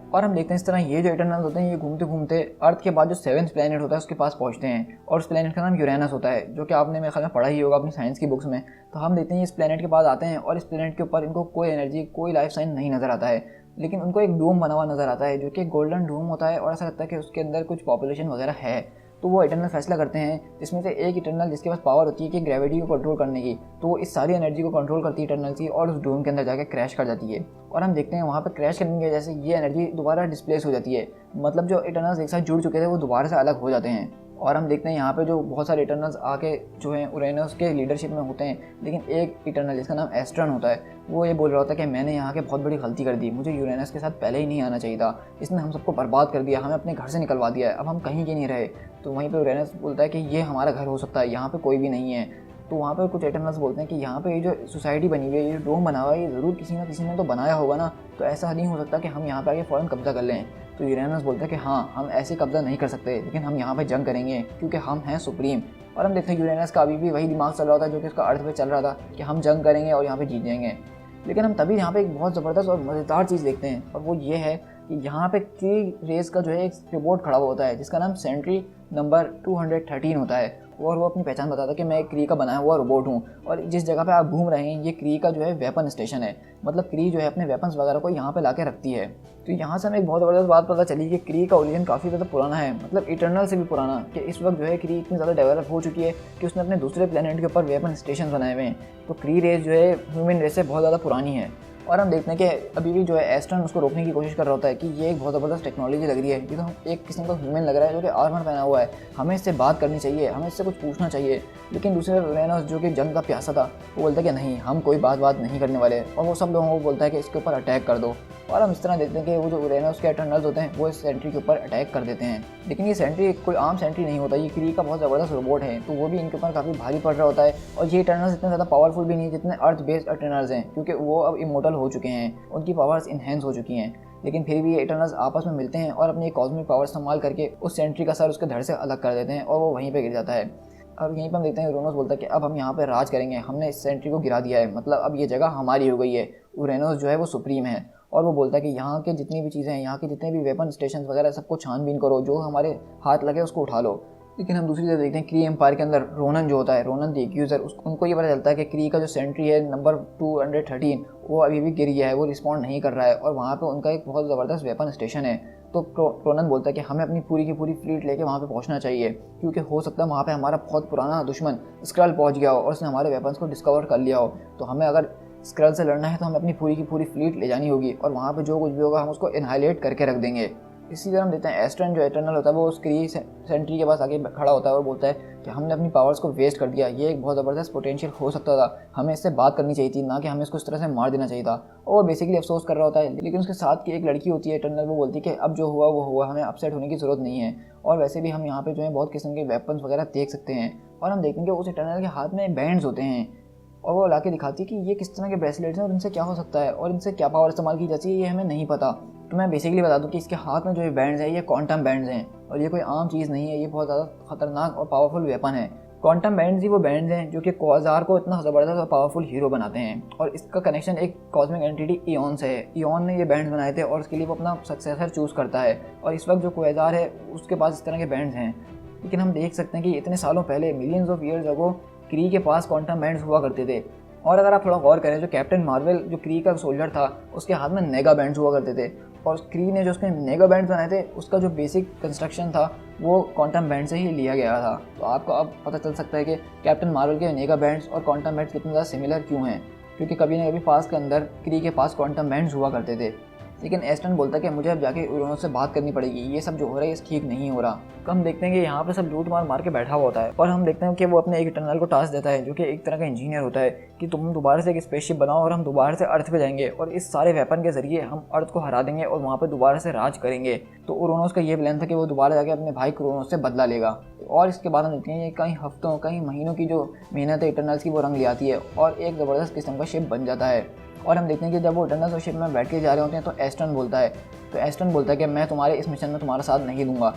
और हम देखते हैं इस तरह ये जो इटर्नल्स होते हैं ये घूमते घूमते अर्थ के बाद जो 7th प्लेनेट होता है उसके पास पहुंचते हैं, और उस प्लेनेट का नाम यूरेनस होता है, जो कि आपने मेरे ख्याल में पढ़ा ही होगा अपनी साइंस की बुक्स में। तो हम देखते हैं इस प्लेनेट के पास आते हैं और इस प्लेनेट के ऊपर इनको कोई एनर्जी, कोई लाइफ साइन नहीं नज़र आता है, लेकिन उनको एक डूम बना हुआ नज़र आता है जो कि गोल्डन डूम होता है, और ऐसा लगता है कि उसके अंदर कुछ पॉपुलेशन वगैरह है। तो वो इटर्नल फैसला करते हैं, जिसमें से एक इटर्नल जिसके पास पावर होती है कि ग्रेविटी को कंट्रोल करने की, तो वो इस सारी एनर्जी को कंट्रोल करती है इटर्नल की, और उस डूम के अंदर जाकर क्रैश कर जाती है। और हम देखते हैं वहाँ पर क्रैश करने की वजह से ये एनर्जी दोबारा डिस्प्लेस हो जाती है, मतलब जो इटर्नल्स एक साथ जुड़ चुके थे वो दोबारा से अलग हो जाते हैं। और हम देखते हैं यहाँ पे जो बहुत सारे इटर्नल्स आके जो हैं यूरेनस के लीडरशिप में होते हैं, लेकिन एक इटर्नल जिसका नाम एस्ट्रन होता है वो ये बोल रहा होता है कि मैंने यहाँ के बहुत बड़ी गलती कर दी, मुझे यूरेनस के साथ पहले ही नहीं आना चाहिए था, इसने हम सबको बर्बाद कर दिया, हमें अपने घर से निकलवा दिया है, अब हम कहीं के नहीं रहे। तो वहीं पर यूरेनस बोलता है कि ये हमारा घर हो सकता है, यहाँ पर कोई भी नहीं है। तो वहाँ पर कुछ इटर्नल्स बोलते हैं कि यहाँ पे ये जो सोसाइटी बनी हुई है, ये डोम बना हुआ है, ये ज़रूर किसी ना किसी ने तो बनाया होगा ना, तो ऐसा नहीं हो सकता कि हम यहाँ पे आके फ़ौरन कब्जा कर लें। तो यूरेनस बोलता है कि हाँ, हम ऐसे कब्जा नहीं कर सकते, लेकिन हम यहाँ पे जंग करेंगे क्योंकि हम हैं सुप्रीम। और हम देखते हैं यूरेनस का अभी भी वही दिमाग चल रहा था जो कि उसका अर्थ पे चल रहा था कि हम जंग करेंगे और यहाँ पे जीत जाएंगे। लेकिन हम तभी यहाँ पे एक बहुत ज़बरदस्त और मज़ेदार चीज़ देखते हैं, और वो ये है कि यहाँ पे की रेस का जो है एक रोबोट खड़ा हुआ होता है जिसका नाम सेंट्री नंबर 213 होता है, और वो अपनी पहचान बताता है कि मैं एक क्री का बनाया हुआ रोबोट हूँ, और जिस जगह पे आप घूम रहे हैं ये क्री का जो है वेपन स्टेशन है, मतलब क्री जो है अपने वेपन्स वगैरह को यहाँ पे लाके रखती है। तो यहाँ से हमें एक बहुत ज़बरदस्त बात पता चली कि क्री का ओरिजिन काफ़ी ज़्यादा पुराना है, मतलब इटर्नल से भी पुराना, कि इस वक्त जो है क्री इतनी ज़्यादा डेवलप हो चुकी है कि उसने अपने दूसरे प्लेनेट के ऊपर वेपन स्टेशन बनाए हुए हैं। तो क्री रेस जो है ह्यूमन रेस से बहुत ज़्यादा पुरानी है। और हम देखते हैं कि अभी भी जो है एस्ट्रन उसको रोकने की कोशिश कर रहा होता है कि ये एक बहुत ज़बरदस्त टेक्नोलॉजी लग रही है, ये तो एक किस्म का ह्यूमन लग रहा है जो कि आर्मर पहना हुआ है, हमें इससे बात करनी चाहिए, हमें इससे कुछ पूछना चाहिए। लेकिन दूसरे यूरेनस जो कि जंग का प्यासा था वो बोलता है कि नहीं, हम कोई बात नहीं करने वाले, और वो सब लोगों को बोलता है कि इसके ऊपर अटैक कर दो। और हम इस तरह देखते हैं कि वो जो यूरेनस के इटर्नल्स होते हैं वो इस सेंट्री के ऊपर अटैक कर देते हैं। लेकिन ये सेंट्री कोई आम सेंट्री नहीं होता, ये क्री का बहुत ज़बरदस्त रोबोट है, तो वो भी इनके ऊपर काफ़ी भारी पड़ रहा होता है। और ये इटर्नल्स इतने ज़्यादा पावरफुल भी नहीं जितने अर्थ बेस्ड इटर्नल्स हैं, क्योंकि वो अब इमोर्टल हो चुके हैं, उनकी पावर्स इन्हेंस हो चुकी हैं। लेकिन फिर भी ये इटर्नल्स आपस में मिलते हैं और अपनी कॉस्मिक पावर इस्तेमाल करके उस सेंट्री का सर उसके धड़ से अलग कर देते हैं, और वो वहीं पे गिर जाता है। और यहीं पर हम देखते हैं यूरेनस बोलता है कि अब हम यहाँ पे राज करेंगे, हमने इस सेंट्री को गिरा दिया है, मतलब अब ये जगह हमारी हो गई है। यूरेनस जो है वो सुप्रीम है, और वो बोलता है कि यहाँ के जितनी भी चीज़ें हैं, यहाँ के जितने भी वेपन स्टेशन वगैरह सबको छानबीन करो, जो हमारे हाथ लगे उसको उठा लो। लेकिन हम दूसरी तरफ देखते हैं क्री एम्पायर के अंदर रोनन जो होता है, रोनन द एक्यूजर, उनको ये पता चलता है कि क्री का जो सेंट्री है नंबर 213 वो अभी भी गिर गया है, वो रिस्पॉन्ड नहीं कर रहा है, और वहाँ पे उनका एक बहुत ज़बरदस्त वेपन स्टेशन है। तो रोनन बोलता है कि हमें अपनी पूरी की पूरी फ्लीट लेके वहाँ पे पहुँचना चाहिए, क्योंकि हो सकता है वहाँ पे हमारा बहुत पुराना दुश्मन स्क्रल पहुँच गया हो और उसने हमारे वेपन्स को डिस्कवर कर लिया हो। तो हमें अगर स्क्रल से लड़ना है तो हमें अपनी पूरी की पूरी फ्लीट ले जानी होगी, और वहाँ पे जो कुछ भी होगा हम उसको इनहाइलेट करके रख देंगे। इसी तरह हम देखते हैं एस्ट्रन जो इटर्नल होता है वो उस क्री सेंट्री के पास आगे खड़ा होता है और बोलता है कि हमने अपनी पावर्स को वेस्ट कर दिया, ये एक बहुत ज़बरदस्त पोटेंशियल हो सकता था, हमें इससे बात करनी चाहिए थी, ना कि हमें इसको इस तरह से मार देना चाहिए था। और वो बेसिकली अफसोस कर रहा होता है। लेकिन उसके साथ की एक लड़की होती है इटर्नल, वो बोलती है कि अब जो हुआ वो हुआ, हमें अपसेट होने की ज़रूरत नहीं है, और वैसे भी हम यहाँ पे जो है बहुत किस्म के वेपन्स वगैरह देख सकते हैं। और हम देखेंगे उस इटर्नल के हाथ में बैंड्स होते हैं, और वो ला के दिखाती है कि ये किस तरह के ब्रेसलेट्स हैं और इनसे क्या हो सकता है और इनसे क्या पावर इस्तेमाल की जाती है, ये हमें नहीं पता। तो मैं बेसिकली बता दूं कि इसके हाथ में जो ये बैंड्स हैं ये क्वांटम बैंड्स हैं, और ये कोई आम चीज़ नहीं है, ये बहुत ज़्यादा खतरनाक और पावरफुल वेपन है। क्वांटम बैंड्स ही वो बैंड्स हैं जो कि क्वाज़ार को इतना ज़बरदस्त और पावरफुल हीरो बनाते हैं, और इसका कनेक्शन एक कॉस्मिक एंटिटी इयॉन से है। इयॉन ने ये बैंड्स बनाए थे और उसके लिए वो अपना सक्सेसर चूज़ करता है, और इस वक्त जो क्वाज़ार है उसके पास इस तरह के बैंड्स हैं। लेकिन हम देख सकते हैं कि इतने सालों पहले, मिलियंस ऑफ ईयर्स अगो, क्री के पास क्वांटम बैंड्स हुआ करते थे। और अगर आप थोड़ा गौर करें, जो कैप्टन मार्वल जो क्री का सोल्जर था उसके हाथ में नेगा बैंड्स हुआ करते थे, और क्री ने जो उसके नेगा बैंड्स बनाए थे उसका जो बेसिक कंस्ट्रक्शन था वो क्वांटम बैंड से ही लिया गया था। तो आपको अब पता चल सकता है कि कैप्टन मार्वल के नेगा बैंड्स और क्वांटम बैंड्स कितने ज़्यादा सिमिलर क्यों हैं, क्योंकि कभी न कभी पास के अंदर क्री के पास क्वांटम बैंड्स हुआ करते थे। लेकिन एस्टन बोलता है कि मुझे अब जाके यूरेनस से बात करनी पड़ेगी, ये सब जो हो रहा है ये ठीक नहीं हो रहा। तो हम देखते हैं कि यहाँ पे सब लूट मार के बैठा हुआ होता है, और हम देखते हैं कि वो अपने एक इटर्नल को टास्क देता है जो कि एक तरह का इंजीनियर होता है कि तुम दोबारा से एक स्पेसशिप बनाओ और हम दोबारा से अर्थ पे जाएंगे, और इस सारे वेपन के जरिए हम अर्थ को हरा देंगे और वहाँ पे दोबारा से राज करेंगे। तो यूरेनस का ये प्लान था कि वो दोबारा जाके अपने भाई क्रोनोस से बदला लेगा। और इसके बाद हम देखते हैं ये कई हफ्तों कई महीनों की जो मेहनत है इटर्नल्स की वो रंग ले आती है, और एक ज़बरदस्त किस्म का शिप बन जाता है। और हम देखते हैं कि जब वो इटर्नल्स शिप में बैठ के जा रहे होते हैं तो एस्टन बोलता है कि मैं तुम्हारे इस मिशन में तुम्हारा साथ नहीं दूंगा।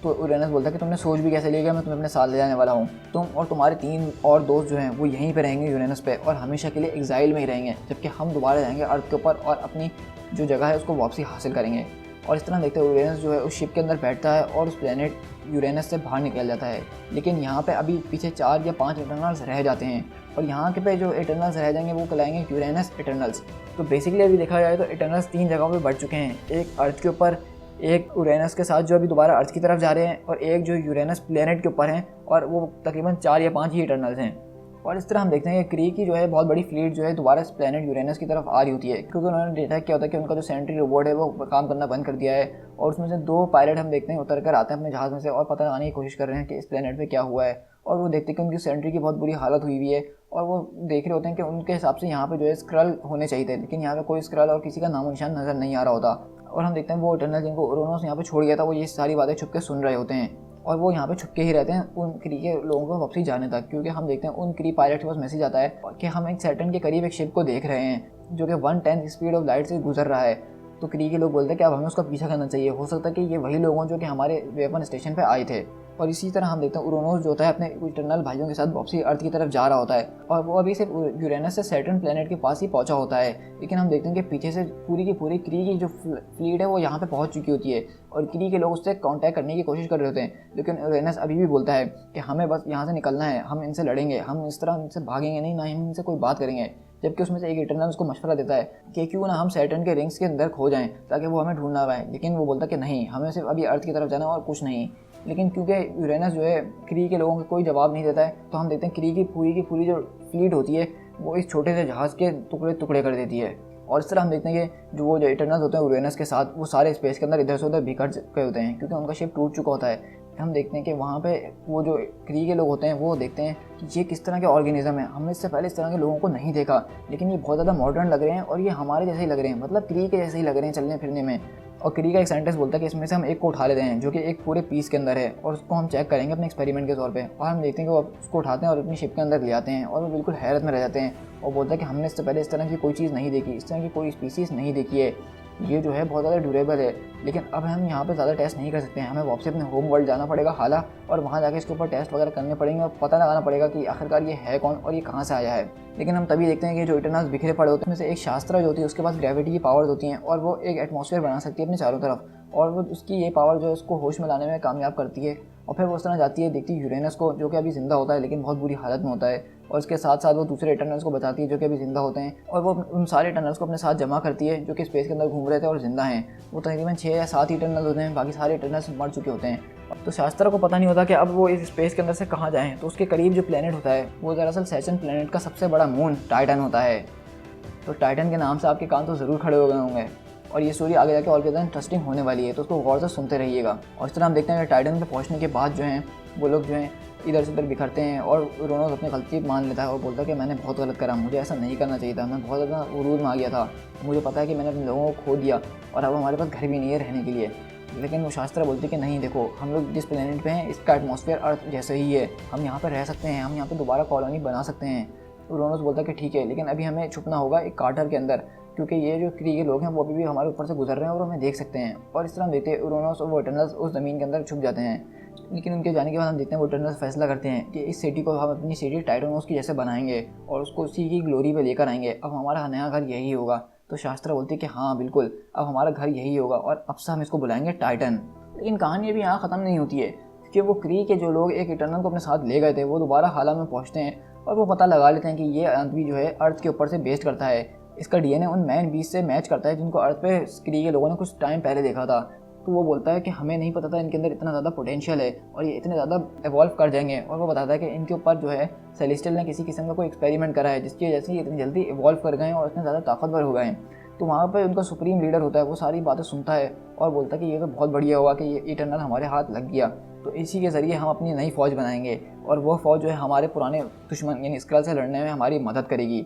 तो यूरेनस बोलता है कि तुमने सोच भी कैसे लिया, मैं तुम्हें अपने साथ ले जाने वाला हूँ। तुम और तुम्हारे 3 और दोस्त जो हैं वो यहीं पे रहेंगे यूरेनस पे और हमेशा के लिए एग्जाइल में ही रहेंगे, जबकि हम दोबारा जाएंगे अर्थ के ऊपर और अपनी जो जगह है उसको वापसी हासिल करेंगे। और इस तरह देखते हैं यूरेनस जो है उस शिप के अंदर बैठता है और उस प्लेनेट यूरेनस से बाहर निकल जाता है। लेकिन यहाँ पे अभी पीछे 4 या 5 इटर्नल्स रह जाते हैं और यहाँ के पे जो इटर्नल्स रह जाएंगे वो कहलाएंगे यूरेनस इटर्नल्स। तो बेसिकली अभी देखा जाए तो इटर्नल्स 3 जगहों पे बढ़ चुके हैं, एक अर्थ के ऊपर, एक यूरेनस के साथ जो अभी दोबारा अर्थ की तरफ जा रहे हैं, और एक जो यूरेनस प्लेनेट के ऊपर हैं, और वो तकरीबन 4 या 5 ही इटर्नल्स हैं। और इस तरह हम देखते हैं कि क्री की जो है बहुत बड़ी फ्लीट जो है दोबारा इस प्लेनेट यूरेनस की तरफ आ रही होती है, क्योंकि उन्होंने डिटेक्ट किया होता है कि उनका जो सेंट्री रोबोट है वो काम करना बंद कर दिया है। और उसमें से 2 पायलट हम देखते हैं उतर कर आते हैं अपने जहाज़ में से और पता लगाने की कोशिश कर रहे हैं कि इस प्लेनेट पे क्या हुआ है। और वो देखते हैं कि उनकी सेंट्री की बहुत बुरी हालत हुई हुई है और वो देख रहे होते हैं कि उनके हिसाब से यहाँ पे जो है स्क्रल होने चाहिए थे, लेकिन यहाँ पे कोई स्क्रल और किसी का नामो निशान नज़र नहीं आ रहा होता। और हम देखते हैं वो इटर्नल जिनको उरोनोस यहाँ पे छोड़ गया था वो ये सारी बातें छुप के सुन रहे होते हैं और वो यहाँ पे छुपके ही रहते हैं उन क्री के लोगों को वापसी जाने तक, क्योंकि हम देखते हैं उन क्री पायलट के पास मैसेज आता है कि हम एक सैटर्न के करीब एक शिप को देख रहे हैं जो कि 1/10 स्पीड ऑफ लाइट से गुजर रहा है। तो क्री के लोग बोलते हैं कि अब हमें उसका पीछा करना चाहिए, हो सकता है कि ये वही लोग हों जो कि हमारे वेपन स्टेशन पे आए थे। और इसी तरह हम देखते हैं उरोनोस जो होता है अपने इटर्नल भाइयों के साथ वापसी अर्थ की तरफ जा रहा होता है और वो अभी सिर्फ यूरेनस से सैटर्न प्लेनेट के पास ही पहुंचा होता है। लेकिन हम देखते हैं कि पीछे से पूरी की पूरी क्री की जो फ्लीट है वो यहाँ पे पहुंच चुकी होती है और क्री के लोग उससे कांटेक्ट करने की कोशिश कर रहे होते हैं। लेकिन यूरेनस अभी भी बोलता है कि हमें बस यहाँ से निकलना है, हम इनसे लड़ेंगे, हम इस तरह इनसे भागेंगे नहीं, ना हम इनसे कोई बात करेंगे। जबकि उसमें से एक इटर्नल उसको मशवरा देता है कि क्यों ना हम सैटर्न के रिंग्स के अंदर खो जाएं ताकि वो हमें ढूंढ ना पाए। लेकिन वो बोलता कि नहीं, हमें सिर्फ अभी अर्थ की तरफ जाना और कुछ नहीं। लेकिन क्योंकि यूरेनस जो है क्री के लोगों को कोई जवाब नहीं देता है, तो हम देखते हैं क्री की पूरी जो फ्लीट होती है वो इस छोटे से जहाज़ के टुकड़े टुकड़े कर देती है। और इस तरह हम देखते हैं कि जो इटर्नल्स होते हैं यूरेनस के साथ वो सारे स्पेस के अंदर इधर से उधर बिखर गए होते हैं क्योंकि उनका शिप टूट चुका होता है। हम देखते हैं कि वहाँ पे वो जो क्री के लोग होते हैं वो देखते हैं कि ये किस तरह के ऑर्गेनिज्म है, हमने इससे पहले इस तरह के लोगों को नहीं देखा, लेकिन ये बहुत ज़्यादा मॉडर्न लग रहे हैं और ये हमारे जैसे ही लग रहे हैं, मतलब क्री के जैसे ही लग रहे हैं चलने फिरने में। और क्री का एक साइंटिस्ट बोलता है कि इसमें से हम एक को उठा लेते हैं जो कि एक पूरे पीस के अंदर है और उसको हम चेक करेंगे अपने एक्सपेरिमेंट के तौर पे। और हम देखते हैं कि वो उसको उठाते हैं और अपनी शिप के अंदर ले आते हैं और वो बिल्कुल हैरत में रह जाते हैं और बोलता है कि हमने इससे पहले इस तरह की कोई चीज़ नहीं देखी, इस तरह की कोई स्पीसीज़ नहीं देखी है, ये जो है बहुत ज़्यादा ड्यूरेबल है। लेकिन अब हम यहाँ पे ज़्यादा टेस्ट नहीं कर सकते हैं, हमें वापस अपने होम वर्ल्ड जाना पड़ेगा हाला और वहाँ जाके इसके ऊपर टेस्ट वगैरह करने पड़ेंगे और पता लगाना पड़ेगा कि आखिरकार ये है कौन और ये कहाँ से आया है। लेकिन हम तभी देखते हैं कि जो इटर्नल्स बिखरे पड़े होते हैं उसमें से एक शास्त्र जो होती है उसके पास ग्रेविटी की पावर्स होती हैं और वो एक एटमॉस्फेयर बना सकती है अपने चारों तरफ, और वो उसकी ये पावर जो है उसको होश में लाने में कामयाब करती है। और फिर वो उस तरह जाती है, देखती है यूरेनस को जो कि अभी ज़िंदा होता है लेकिन बहुत बुरी हालत में होता है, और उसके साथ साथ वो दूसरे इटर्नल्स को बताती है जो कि अभी ज़िंदा होते हैं, और वो उन सारे इटर्नल्स को अपने साथ जमा करती है जो कि स्पेस के अंदर घूम रहे थे और ज़िंदा हैं। वो तकरीबन 6 या 7 इटर्नल्स होते हैं, बाकी सारे इटर्नल्स मर चुके होते हैं। तो शास्त्र को पता नहीं होता कि अब वो इस स्पेस के अंदर से कहाँ जाएँ। तो उसके करीब जो प्लेनेट होता है वो दरअसल सैटर्न प्लेनेट का सबसे बड़ा मून टाइटन होता है। तो टाइटन के नाम से आपके कान तो ज़रूर खड़े हो गए होंगे और ये स्टोरी आगे जाके और ज़्यादा इंटरेस्टिंग होने वाली है, तो उसको गौर से सुनते रहिएगा। और इस तरह हम देखते हैं कि टाइटन पे पहुंचने के बाद जो हैं वो लोग जो हैं इधर से उधर बिखरते हैं और रोनोस अपनी गलती मान लेता है और बोलता है कि मैंने बहुत गलत करा, मुझे ऐसा नहीं करना चाहिए था, मैं बहुत ज़्यादा उरूद में आ गया था, मुझे पता है कि मैंने अपने लोगों को खो दिया और अब हमारे पास घर भी नहीं है रहने के लिए। लेकिन वो शास्त्र बोलते कि नहीं, देखो हम लोग जिस प्लेनेट पे हैं इसका एटमॉस्फेयर अर्थ जैसे ही है, हम यहाँ पर रह सकते हैं, हम यहाँ पर दोबारा कॉलोनी बना सकते हैं। रोनोस बोलता है कि ठीक है, लेकिन अभी हमें छुपना होगा एक कार्टर के अंदर, क्योंकि ये जो क्री के लोग हैं वो अभी भी हमारे ऊपर से गुजर रहे हैं और हमें देख सकते हैं। और इस तरह हम देखते हैं रोनोस और वो इटर्नल्स उस ज़मीन के अंदर छुप जाते हैं। लेकिन उनके जाने के बाद हम देखते हैं वो इटर्नल्स फैसला करते हैं कि इस सिटी को हम अपनी सिटी टाइटनोस की जैसे बनाएंगे और उसको उसी की ग्लोरी पे लेकर आएंगे, अब हमारा नया घर यही होगा। तो शास्त्र बोलते हैं कि हाँ बिल्कुल, अब हमारा घर यही होगा और अब से हम इसको बुलाएंगे टाइटन। लेकिन कहानी अभी यहाँ ख़त्म नहीं होती है, क्योंकि वो क्री के जो लोग एक इटर्नल को अपने साथ ले गए थे वो दोबारा हाला में पहुँचते हैं और वो पता लगा लेते हैं कि ये आदमी जो है अर्थ के ऊपर से बेस्ड करता है, इसका डीएनए उन मैन बीस से मैच करता है जिनको अर्थ पे क्री के लोगों ने कुछ टाइम पहले देखा था। तो वो बोलता है कि हमें नहीं पता था इनके अंदर इतना ज़्यादा पोटेंशियल है और ये इतने ज़्यादा एवॉल्व कर जाएंगे। और वो बताता है कि इनके ऊपर जो है सेलेस्टियल ने किसी किस्म का कोई एक्सपेरिमेंट करा है जिसकी वजह से ये इतनी जल्दी इवॉल्व कर गए और इतने ज़्यादा ताकतवर हो गए हैं। तो वहाँ पर उनका सुप्रीम लीडर होता है, वो सारी बातें सुनता है और बोलता है कि ये तो बहुत बढ़िया हुआ कि ये इटर्नल हमारे हाथ लग गया, तो इसी के ज़रिए हम अपनी नई फ़ौज बनाएंगे और वो फ़ौज जो है हमारे पुराने दुश्मन यानी स्क्रल से लड़ने में हमारी मदद करेगी।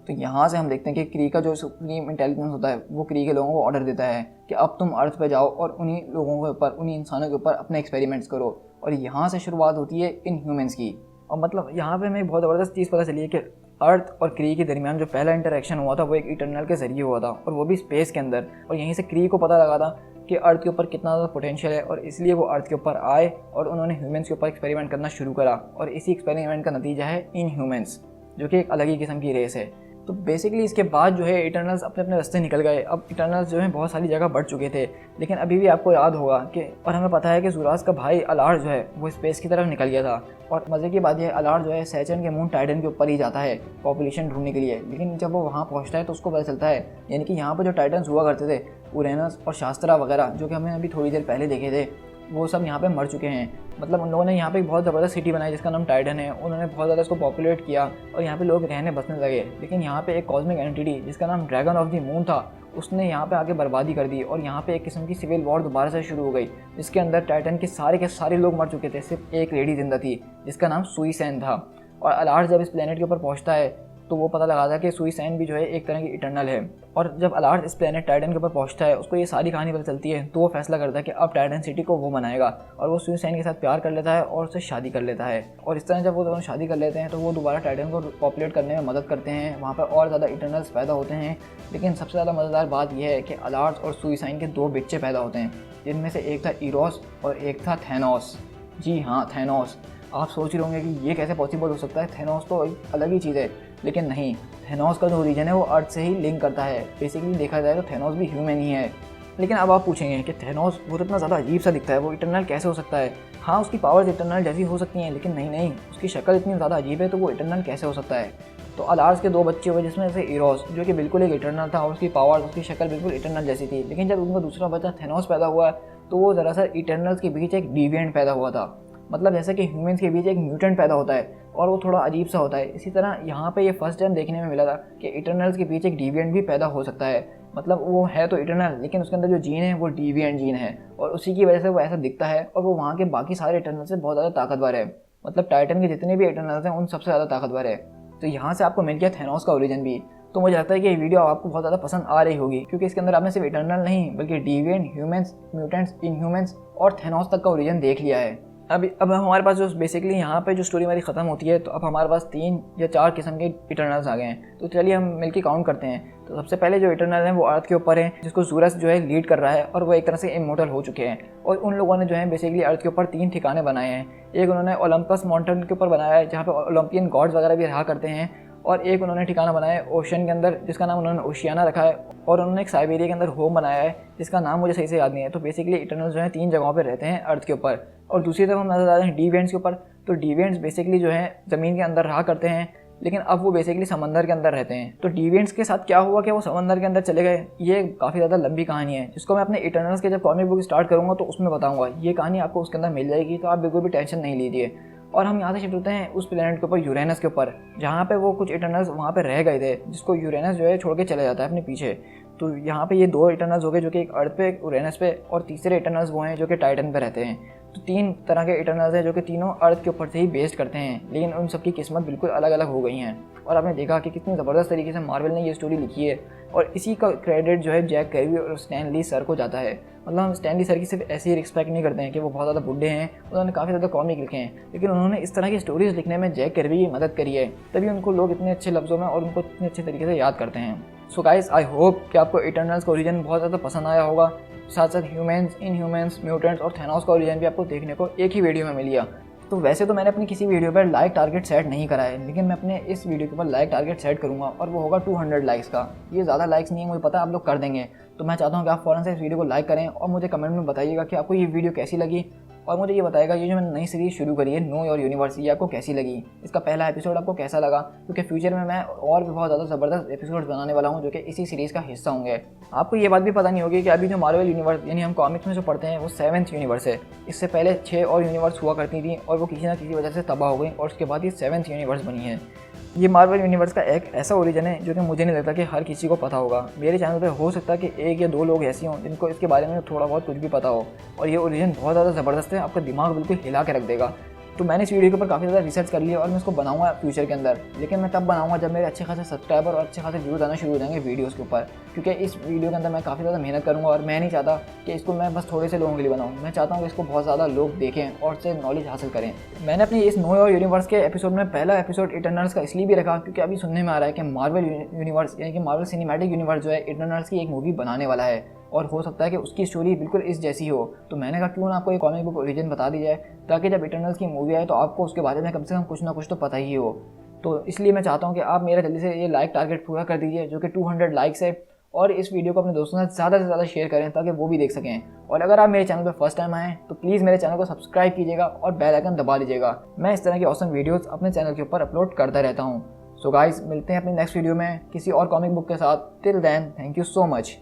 तो यहाँ से हम देखते हैं कि क्री का जो सुप्रीम इंटेलिजेंस होता है वो क्री के लोगों को ऑर्डर देता है कि अब तुम अर्थ पे जाओ और उन्हीं लोगों के ऊपर, उन्हीं इंसानों के ऊपर अपने एक्सपेरिमेंट्स करो। और यहाँ से शुरुआत होती है इनह्यूमंस की। और मतलब यहाँ पे हमें बहुत ज़बरदस्त चीज़ पता चली है कि अर्थ और क्री के दरमियान जो पहला इंटरेक्शन हुआ था वो एक इटर्नल के जरिए हुआ था, और वो भी स्पेस के अंदर। और यहीं से क्री को पता लगा था कि अर्थ के ऊपर कितना ज़्यादा पोटेंशियल है, और इसलिए वो अर्थ के ऊपर आए और उन्होंने ह्यूमंस के ऊपर एक्सपेरिमेंट करना शुरू करा। और इसी एक्सपेरिमेंट का नतीजा है इनह्यूमंस, जो कि एक अलग ही किस्म की रेस है। तो बेसिकली इसके बाद जो है इटर्नल्स अपने अपने रास्ते निकल गए। अब इटर्नल्स जो है बहुत सारी जगह बढ़ चुके थे, लेकिन अभी भी आपको याद होगा कि, और हमें पता है कि जुरास का भाई अलार्ड जो है वो स्पेस की तरफ निकल गया था। और मज़े की बात यह है, अलार्ड जो है सैटर्न के मून टाइटन के ऊपर ही जाता है पॉपुलेशन ढूंढने के लिए। लेकिन जब वो वहाँ पहुँचता है तो उसको पता चलता है, यानी कि यहाँ पर जो टाइटन्स हुआ करते थे, यूरेनस और शास्त्रा वगैरह, जो कि हमने अभी थोड़ी देर पहले देखे थे, वो सब यहाँ पे मर चुके हैं। मतलब उन लोगों ने यहाँ पे एक बहुत ज़बरदस्त सिटी बनाई जिसका नाम टाइटन है। उन्होंने बहुत ज़्यादा इसको पॉपुलेट किया और यहाँ पे लोग रहने बसने लगे। लेकिन यहाँ पे एक कॉस्मिक एंटिटी जिसका नाम ड्रैगन ऑफ द मून था, उसने यहाँ पे आके बर्बादी कर दी, और यहाँ पे एक किस्म की सिविल वॉर दोबारा से शुरू हो गई, जिसके अंदर टाइटन के सारे लोग मर चुके थे। सिर्फ एक लेडी जिंदा थी जिसका नाम सुईसैन था। और अलार्ड जब इस प्लेनेट के ऊपर पहुँचता है तो वो पता लगा था कि सुईसैन भी जो है एक तरह की इटर्नल है। और जब अलार्ड इस प्लेनेट टाइटन के ऊपर पहुंचता है, उसको ये सारी कहानी पता चलती है, तो वो फैसला करता है कि अब टाइटन सिटी को वो बनाएगा। और वो सुईसैन के साथ प्यार कर लेता है और उससे शादी कर लेता है। और इस तरह जब वो दोनों शादी कर लेते हैं तो वो दोबारा टाइटन को पॉपुलेट करने में मदद करते हैं। वहाँ पर और ज़्यादा इटर्नल्स पैदा होते हैं। लेकिन सबसे ज़्यादा मज़ेदार बात यह है कि अलार्ड और सुईसैन के 2 बच्चे पैदा होते हैं, जिनमें से एक था इरोस और एक था थैनोस। जी हाँ, थैनोस। आप सोच रहे होंगे कि ये कैसे पॉसिबल हो सकता है, थैनोस तो एक अलग ही चीज़ है। लेकिन नहीं, थैनोस का जो ओरिजिन है वो अर्थ से ही लिंक करता है। बेसिकली देखा जाए तो थैनोस भी ह्यूमन ही है। लेकिन अब आप पूछेंगे कि थैनोस वो तो इतना ज़्यादा अजीब सा दिखता है, वो इटर्नल कैसे हो सकता है? हाँ, उसकी पावर्स इटर्नल जैसी हो सकती हैं, लेकिन नहीं, उसकी शक्ल इतनी ज़्यादा अजीब है, तो वो इटर्नल कैसे हो सकता है? तो अलार्स के 2 बच्चे हुए, जिसमें से इरोस जो कि बिल्कुल एक इटर्नल था और उसकी पावर्स, उसकी शक्ल बिल्कुल इटर्नल जैसी थी। लेकिन जब उनका दूसरा बच्चा थैनोस पैदा हुआ तो वो ज़रा इटर्नल्स के बीच एक डिविएंट पैदा हुआ था। मतलब जैसे कि ह्यूमंस के बीच एक म्यूटेंट पैदा होता है और वो थोड़ा अजीब सा होता है। इसी तरह यहाँ पे ये फर्स्ट टाइम देखने में मिला था कि इटर्नल्स के बीच एक डिविएंट भी पैदा हो सकता है। मतलब वो है तो इटर्नल, लेकिन उसके अंदर जो जीन है वो डिविएंट जीन है, और उसी की वजह से वो ऐसा दिखता है। और वो वहाँ के बाकी सारे इटर्नल से बहुत ज़्यादा ताकतवर है। मतलब टाइटन के जितने भी इटर्नल्स हैं उन सबसे ज़्यादा ताकतवर है। तो यहाँ से आपको मिल गया थैनोस का ओरिजिन भी। तो मुझे लगता है कि ये वीडियो आपको बहुत ज़्यादा पसंद आ रही होगी, क्योंकि इसके अंदर आपने सिर्फ इटर्नल नहीं बल्कि डिविएंट, ह्यूमंस, म्यूटेंट्स, इनह्यूमंस और थैनोस तक का ओरिजिन देख लिया है। अब हमारे पास जो बेसिकली यहाँ पे जो स्टोरी हमारी ख़त्म होती है, तो अब हमारे पास 3 या 4 किस्म के इटर्नल्स आ गए हैं। तो चलिए हम मिलकर काउंट करते हैं। तो सबसे पहले जो इटर्नल हैं वो अर्थ के ऊपर हैं, जिसको ज़ूरस जो है लीड कर रहा है, और वो एक तरह से इमोर्टल हो चुके हैं। और उन लोगों ने जो है बेसिकली अर्थ के ऊपर 3 ठिकाने बनाए हैं। एक उन्होंने ओलंपस माउंटेन के ऊपर बनाया है, जहाँ पे ओलंपियन गॉड्स वगैरह भी रहा करते हैं। और एक उन्होंने ठिकाना बनाया है ओशन के अंदर, जिसका नाम उन्होंने ओशियाना रखा है। और उन्होंने एक साइबेरिया के अंदर होम बनाया है, जिसका नाम मुझे सही से याद नहीं है। तो बेसिकली इटर्नल्स जो है 3 जगहों पर रहते हैं अर्थ के ऊपर। और दूसरी तरफ हम नजर आ रहे हैं डिविएंट्स के ऊपर। तो डिविएंट्स बेसिकली जो है ज़मीन के अंदर रहा करते हैं, लेकिन अब वो बेसिकली समंदर के अंदर रहते हैं। तो डिविएंट्स के साथ क्या हुआ कि वो समंदर के अंदर चले गए, ये काफ़ी ज़्यादा लंबी कहानी है, जिसको मैं अपने इटर्नल्स के जब कॉमिक बुक स्टार्ट करूँगा तो उसमें बताऊँगा। ये कहानी आपको उसके अंदर मिल जाएगी, तो आप बिल्कुल भी टेंशन नहीं लीजिए। और हम यहाँ से शिफ्ट होते हैं उस प्लेनेट के ऊपर, यूरेनस के ऊपर, जहाँ पे वो कुछ इटर्नल्स वहाँ पे रह गए थे, जिसको यूरेनस जो है छोड़ के चले जाता है अपने पीछे। तो यहाँ पे ये 2 इटर्नल्स हो गए, जो कि एक अर्थ पे, एक यूरेनस पे, और तीसरे इटर्नल्स वो हैं जो कि टाइटन पे रहते हैं। तो 3 तरह के इटर्नल्स हैं जो कि तीनों अर्थ के ऊपर से ही बेस्ड करते हैं, लेकिन उन सबकी किस्मत बिल्कुल अलग अलग हो गई हैं। और आपने देखा कि कितनी ज़बरदस्त तरीके से मार्वल ने ये स्टोरी लिखी है, और इसी का क्रेडिट जो है जैक कैरबी और स्टैन ली सर को जाता है। मतलब हम स्टैन ली सर की सिर्फ ऐसे ही रिस्पेक्ट नहीं करते हैं कि वो बहुत ज़्यादा बुढ़े हैं, उन्होंने काफ़ी ज़्यादा कॉमिक लिखे हैं, लेकिन उन्होंने इस तरह की स्टोरीज़ लिखने में जैक कैरबी की मदद करी है, तभी उनको लोग इतने अच्छे लफ्ज़ों में और उनको इतने अच्छे तरीके से याद करते हैं। सो गाइस, आई होप कि आपको इटर्नल्स का ओरिजिन बहुत ज़्यादा पसंद आया होगा। साथ साथ ह्यूमंस, इनह्यूमंस, म्यूटेंट्स और थैनोस का ओरिजिन भी आपको देखने को एक ही वीडियो में मिल गया। तो वैसे तो मैंने अपनी किसी वीडियो पर लाइक टारगेट सेट नहीं करा है, लेकिन मैं अपने इस वीडियो के ऊपर लाइक टारगेट सेट करूंगा, और वो होगा 200 लाइक्स का। ये ज़्यादा लाइक्स नहीं है, मुझे पता है आप लोग कर देंगे। तो मैं चाहता हूँ कि आप फ़ौरन से इस वीडियो को लाइक करें और मुझे कमेंट में बताइएगा कि आपको ये वीडियो कैसी लगी, और मुझे ये बताएगा ये जो मैंने नई सीरीज़ शुरू करी है नो योर यूनिवर्स, ये आपको कैसी लगी, इसका पहला एपिसोड आपको कैसा लगा, क्योंकि फ्यूचर में मैं और भी बहुत ज़्यादा ज़बरदस्त एपिसोड्स बनाने वाला हूँ जो कि इसी सीरीज़ का हिस्सा होंगे। आपको ये बात भी पता नहीं होगी कि अभी जो मार्वल यूनिवर्स यानी हम कॉमिक्स में जो पढ़ते हैं वो 7th यूनिवर्स है। इससे पहले 6 और यूनिवर्स हुआ करती थी, और वो किसी ना किसी वजह से तबाह हो गई, और उसके बाद ये 7th यूनिवर्स बनी है। ये मार्वल यूनिवर्स का एक ऐसा ओरिजिन है जो कि मुझे नहीं लगता कि हर किसी को पता होगा। मेरे चैनल पे हो सकता है कि 1 या 2 लोग ऐसे हों जिनको इसके बारे में थोड़ा बहुत कुछ भी पता हो, और ये ओरिजिन बहुत ज़्यादा ज़बरदस्त है, आपका दिमाग बिल्कुल हिला के रख देगा। तो मैंने इस वीडियो के ऊपर काफ़ी ज़्यादा रिसर्च कर लिया और मैं इसको बनाऊंगा फ्यूचर के अंदर, लेकिन मैं तब बनाऊंगा जब मेरे अच्छे खासे सब्सक्राइबर और अच्छे खासे व्यूज़ आना शुरू हो जाएंगे वीडियोज़ के ऊपर, क्योंकि इस वीडियो के अंदर मैं काफ़ी ज़्यादा मेहनत करूँगा और मैं नहीं चाहता कि इसको मैं बस थोड़े से लोगों के लिए बनाऊँ। मैं चाहता हूँ कि इसको बहुत ज़्यादा लोग देखें और उससे नॉलेज हासिल करें। मैंने अपनी इस नो और यूनिवर्स के एपिसोड में पहला एपिसोड इटर्नल्स का इसलिए भी रखा क्योंकि अभी सुनने में आ रहा है कि मार्वल यूनिवर्स यानी कि मार्वल सिनेमैटिक यूनिवर्स जो है इटर्नल्स की एक मूवी बनाने वाला है और हो सकता है कि उसकी स्टोरी बिल्कुल इस जैसी हो। तो मैंने कहा क्यों ना आपको एक कॉमिक बुक ओरिजिन बता दी जाए, ताकि जब इटर्नल्स की मूवी आए तो आपको उसके बारे में कम से कम कुछ ना कुछ तो पता ही हो। तो इसलिए मैं चाहता हूँ कि आप मेरा जल्दी से ये लाइक टारगेट पूरा कर दीजिए जो कि 200 लाइक्स है, और इस वीडियो को अपने दोस्तों से ज़्यादा शेयर करें ताकि वो भी देख सकें। और अगर आप मेरे चैनल पर फर्स्ट टाइम आएँ तो प्लीज़ मेरे चैनल को सब्सक्राइब कीजिएगा और बेल आइकन दबा लीजिएगा। मैं इस तरह की ऑसम वीडियोज़ अपने चैनल के ऊपर अपलोड करता रहता हूँ। सो गाइस, मिलते हैं अपनी नेक्स्ट वीडियो में किसी और कॉमिक बुक के साथ। Till then, thank you so much.